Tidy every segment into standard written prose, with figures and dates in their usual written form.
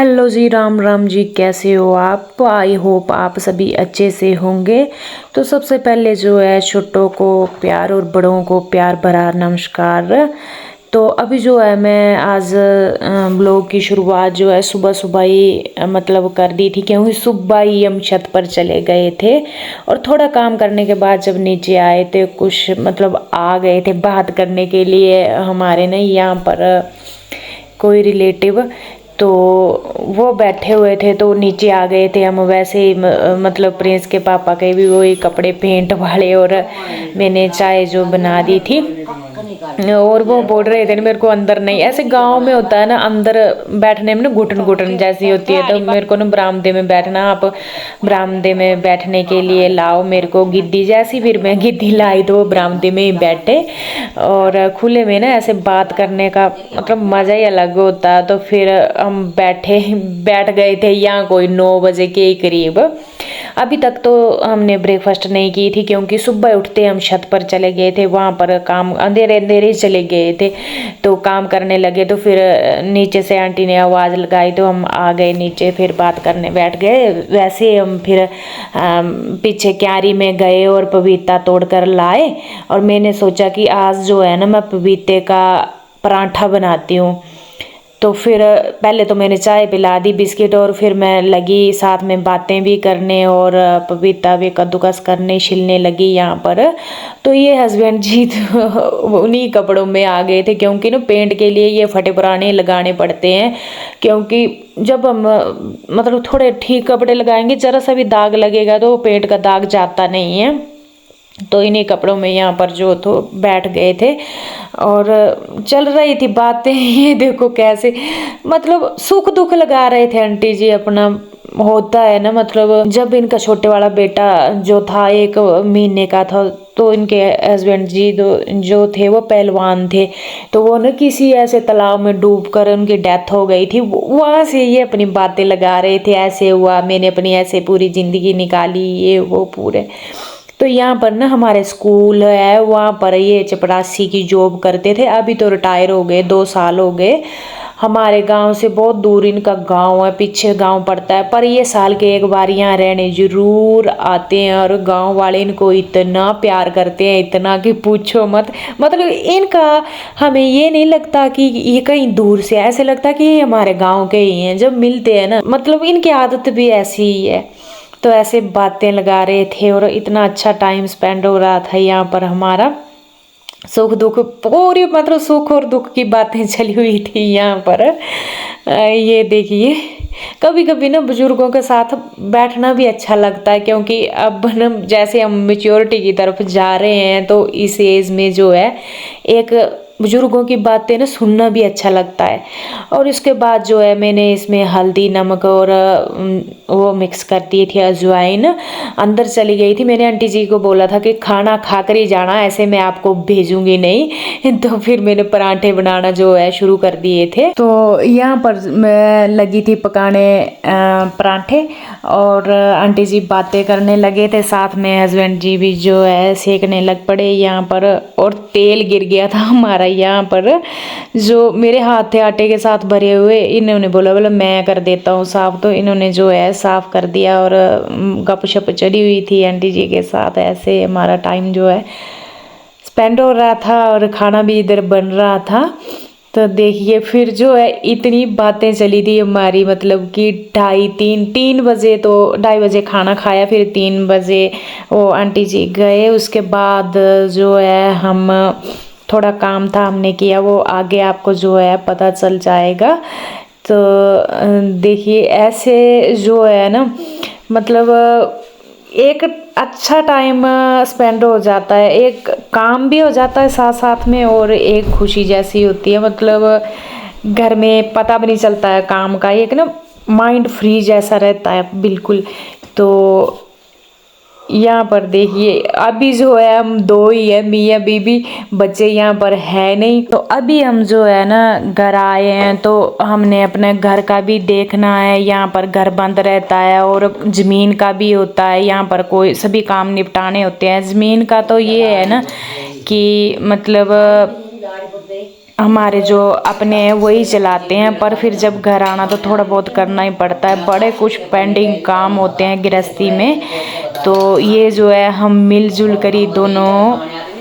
Hello जी, राम राम जी। कैसे हो आप? आई होप आप सभी अच्छे से होंगे। तो सबसे पहले जो है छोटों को प्यार और बड़ों को प्यार भरा नमस्कार। तो अभी जो है मैं आज ब्लॉग की शुरुआत जो है सुबह सुबह ही मतलब कर दी थी, क्योंकि सुबह ही हम छत पर चले गए थे और थोड़ा काम करने के बाद जब नीचे आए थे कुछ मतलब आ गए थे बात करने के लिए। हमारे ना यहाँ पर कोई रिलेटिव, तो वो बैठे हुए थे तो नीचे आ गए थे हम। वैसे ही मतलब प्रिंस के पापा के भी वही कपड़े पेंट वाले, और मैंने चाय जो बना दी थी और वो बोल रहे थे ना मेरे को अंदर नहीं। ऐसे गांव में होता है ना, अंदर बैठने में ना घुटन घुटन जैसी होती है, तो मेरे को ना बरामदे में बैठना। आप बरामदे में बैठने के लिए लाओ मेरे को गिद्दी जैसी, फिर मैं गिद्दी लाई तो वो बरामदे में ही बैठे। और खुले में ना ऐसे बात करने का मतलब मज़ा ही अलग होता है। तो फिर हम बैठ गए थे यहाँ कोई 9 बजे के करीब। अभी तक तो हमने ब्रेकफास्ट नहीं की थी, क्योंकि सुबह उठते हम छत पर चले गए थे, वहाँ पर काम अंधेरे अंधेरे चले गए थे तो काम करने लगे। तो फिर नीचे से आंटी ने आवाज़ लगाई तो हम आ गए नीचे, फिर बात करने बैठ गए। वैसे हम फिर पीछे क्यारी में गए और पपीता तोड़ कर लाए, और मैंने सोचा कि आज जो है ना मैं पपीते का पराठा बनाती हूँ। तो फिर पहले तो मैंने चाय पिला दी, बिस्किट, और फिर मैं लगी साथ में बातें भी करने और पपीता भी कद्दूकस करने छिलने लगी यहाँ पर। तो ये हस्बैंड जी तो उन्हीं कपड़ों में आ गए थे, क्योंकि ना पेंट के लिए ये फटे पुराने लगाने पड़ते हैं। क्योंकि जब हम मतलब थोड़े ठीक कपड़े लगाएंगे, जरा सा भी दाग लगेगा तो पेंट का दाग जाता नहीं है। तो इन्हीं कपड़ों में यहाँ पर जो तो बैठ गए थे और चल रही थी बातें। ये देखो कैसे मतलब सुख दुख लगा रहे थे आंटी जी अपना। होता है ना, मतलब जब इनका छोटे वाला बेटा जो था 1 महीने का था, तो इनके हस्बैंड जी जो थे वो पहलवान थे, तो वो ना किसी ऐसे तालाब में डूब कर उनकी डेथ हो गई थी। वहाँ से ये अपनी बातें लगा रहे थे, ऐसे हुआ, मैंने अपनी ऐसे पूरी ज़िंदगी निकाली, ये वो पूरे। तो यहाँ पर ना हमारे स्कूल है, वहाँ पर ये चपरासी की जॉब करते थे, अभी तो रिटायर हो गए, 2 साल हो गए। हमारे गांव से बहुत दूर इनका गांव है, पीछे गांव पड़ता है, पर ये साल के एक बार यहाँ रहने जरूर आते हैं। और गांव वाले इनको इतना प्यार करते हैं, इतना कि पूछो मत। मतलब इनका हमें ये नहीं लगता कि ये कहीं दूर से, ऐसे लगता कि ये हमारे गाँव के ही हैं। जब मिलते हैं ना, मतलब इनकी आदत भी ऐसी ही है। तो ऐसे बातें लगा रहे थे और इतना अच्छा टाइम स्पेंड हो रहा था यहाँ पर हमारा। सुख दुख पूरी मतलब सुख और दुख की बातें चली हुई थी यहाँ पर। ये देखिए, कभी कभी ना बुजुर्गों के साथ बैठना भी अच्छा लगता है, क्योंकि अब ना जैसे हम मेच्योरिटी की तरफ जा रहे हैं, तो इस एज में जो है एक बुजुर्गों की बातें ना सुनना भी अच्छा लगता है। और इसके बाद जो है मैंने इसमें हल्दी नमक और वो मिक्स कर दी थी, अजवाइन। अंदर चली गई थी, मैंने आंटी जी को बोला था कि खाना खा कर ही जाना, ऐसे मैं आपको भेजूंगी नहीं। तो फिर मैंने पराठे बनाना जो है शुरू कर दिए थे। तो यहाँ पर मैं लगी थी पकाने पराठे, और आंटी जी बातें करने लगे थे, साथ में हस्बैंड जी भी जो है सेकने लग पड़े यहाँ पर। और तेल गिर गया था हमारा यहाँ पर, जो मेरे हाथ थे आटे के साथ भरे हुए, इन्होंने बोला बोला मैं कर देता हूँ साफ, तो इन्होंने जो है साफ कर दिया। और गपशप चली हुई थी आंटी जी के साथ, ऐसे हमारा टाइम जो है स्पेंड हो रहा था और खाना भी इधर बन रहा था। तो देखिए फिर जो है इतनी बातें चली थी हमारी, मतलब कि 2:30-3 बजे, तो 2:30 बजे खाना खाया, फिर 3 बजे वो आंटी जी गए। उसके बाद जो है हम थोड़ा काम था हमने किया, वो आगे आपको जो है पता चल जाएगा। तो देखिए ऐसे जो है ना, मतलब एक अच्छा टाइम स्पेंड हो जाता है, एक काम भी हो जाता है साथ साथ में, और एक खुशी जैसी होती है। मतलब घर में पता भी नहीं चलता है काम का, एक ना माइंड फ्री जैसा रहता है बिल्कुल। तो यहाँ पर देखिए अभी जो है हम 2 ही है, मियाँ बीबी, बच्चे यहाँ पर है नहीं। तो अभी हम जो है ना घर आए हैं, तो हमने अपने घर का भी देखना है। यहाँ पर घर बंद रहता है और ज़मीन का भी होता है, यहाँ पर कोई सभी काम निपटाने होते हैं। ज़मीन का तो ये है ना कि मतलब हमारे जो अपने हैं वही चलाते हैं, पर फिर जब घर आना तो थोड़ा बहुत करना ही पड़ता है। बड़े कुछ पेंडिंग काम होते हैं गृहस्थी में, तो ये जो है हम मिलजुल कर ही दोनों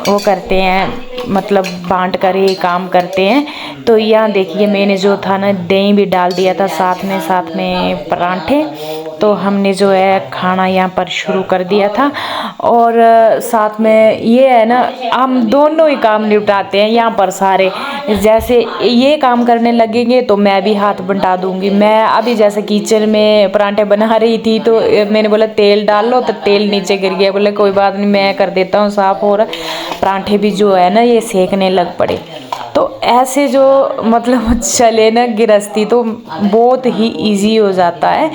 वो करते हैं, मतलब बांट कर ही काम करते हैं। तो यहाँ देखिए मैंने जो था ना दही भी डाल दिया था, साथ में पराठे। तो हमने जो है खाना यहाँ पर शुरू कर दिया था। और साथ में ये है ना, हम दोनों ही काम निपटाते हैं यहाँ पर सारे। जैसे ये काम करने लगेंगे तो मैं भी हाथ बंटा दूंगी। मैं अभी जैसे किचन में पराठे बना रही थी तो मैंने बोला तेल डाल लो, तो तेल नीचे गिर गया। बोले कोई बात नहीं, मैं कर देता हूँ साफ। और पराठे भी जो है ना ये सेकने लग पड़े। तो ऐसे जो मतलब चले ना गृहस्थी, तो बहुत ही इजी हो जाता है।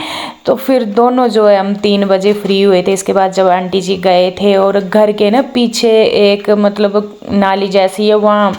तो फिर दोनों जो है हम 3 बजे फ्री हुए थे। इसके बाद जब आंटी जी गए थे, और घर के ना पीछे एक मतलब नाली जैसी है, वहाँ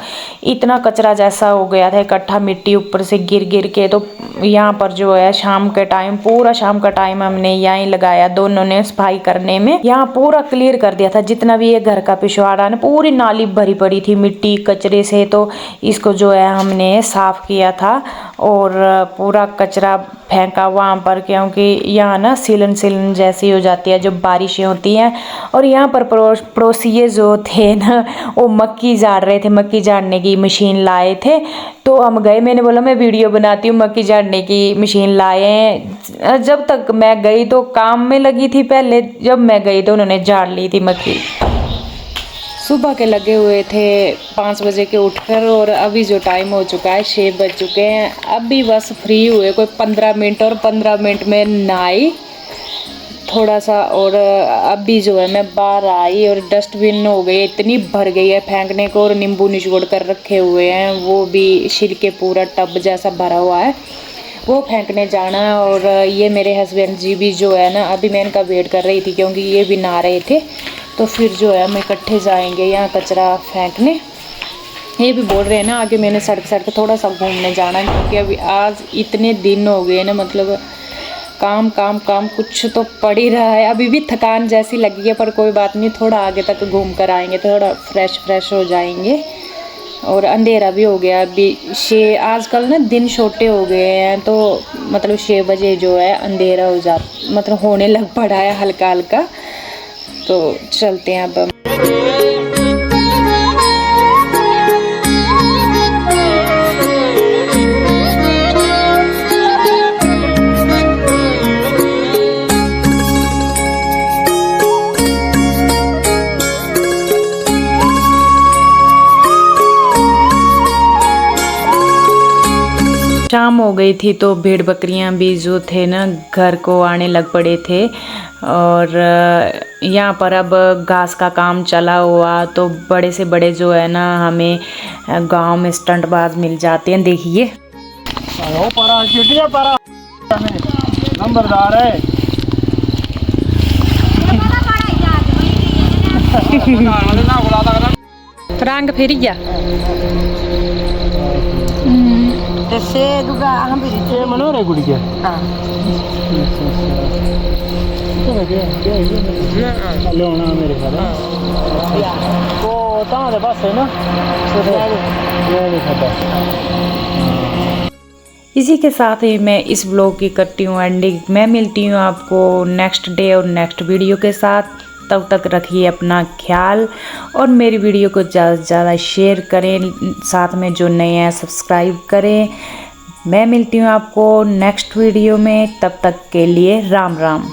इतना कचरा जैसा हो गया था इकट्ठा, मिट्टी ऊपर से गिर गिर के। तो यहाँ पर जो है शाम के टाइम, पूरा शाम का टाइम हमने यहीं लगाया, दोनों ने सफाई करने में। यहाँ पूरा क्लियर कर दिया था जितना भी ये घर का पिछवाड़ा ना, पूरी नाली भरी पड़ी थी मिट्टी कचरे से। तो इसको जो है हमने साफ किया था और पूरा कचरा फेंका वहाँ पर, क्योंकि यहाँ ना सीलन जैसी हो जाती है जब बारिशें होती हैं। और यहाँ पर पड़ोसिए जो थे ना वो मक्की झाड़ रहे थे, मक्की झाड़ने की मशीन लाए थे। तो हम गए, मैंने बोला मैं वीडियो बनाती हूँ, मक्की झाड़ने की मशीन लाए हैं। जब तक मैं गई तो काम में लगी थी पहले, जब मैं गई तो उन्होंने झाड़ ली थी मक्की। सुबह के लगे हुए थे 5 बजे के उठकर, और अभी जो टाइम हो चुका है 6 बज चुके हैं। अभी बस फ्री हुए कोई 15 मिनट, और 15 मिनट में नहाई थोड़ा सा। और अभी जो है मैं बाहर आई, और डस्टबिन हो गई इतनी भर गई है फेंकने को, और नींबू निचोड़ कर रखे हुए हैं, वो भी छिलके पूरा टब जैसा भरा हुआ है, वो फेंकने जाना है। और ये मेरे हस्बैंड जी भी जो है ना, अभी मैं इनका वेट कर रही थी क्योंकि ये भी नहा रहे थे। तो फिर जो है हम इकट्ठे जाएंगे यहाँ कचरा फेंकने। ये भी बोल रहे हैं ना आगे मैंने सड़क थोड़ा सा घूमने जाना है, क्योंकि अभी आज इतने दिन हो गए ना, मतलब काम काम काम कुछ तो पड़ ही रहा है। अभी भी थकान जैसी लगी है, पर कोई बात नहीं, थोड़ा आगे तक घूम कर आएंगे, थोड़ा फ्रेश हो जाएंगे। और अंधेरा भी हो गया अभी। आजकल ना दिन छोटे हो गए हैं, तो मतलब 6 बजे जो है अंधेरा हो जा, मतलब होने लग पड़ा है हल्का हल्का। तो चलते हैं अब। शाम हो गई थी तो भेड़ बकरियां भी जो थे ना घर को आने लग पड़े थे। और यहाँ पर अब घास का काम चला हुआ, तो बड़े से बड़े जो है ना हमें गांव में स्टंटबाज मिल जाते हैं। देखिए नंबरदार है रंग फिर गया से दुगा हम भी ये मनो रे गुड़ी के हां तो ये लेना मेरे घर तो तारे बस है ना ये खाता। इसी के साथ ही मैं इस ब्लॉग की करती हूँ एंडिंग। मैं मिलती हूँ आपको नेक्स्ट डे और नेक्स्ट वीडियो के साथ। तब तक रखिए अपना ख्याल, और मेरी वीडियो को ज़्यादा से ज़्यादा शेयर करें, साथ में जो नए हैं सब्सक्राइब करें। मैं मिलती हूँ आपको नेक्स्ट वीडियो में, तब तक के लिए राम राम।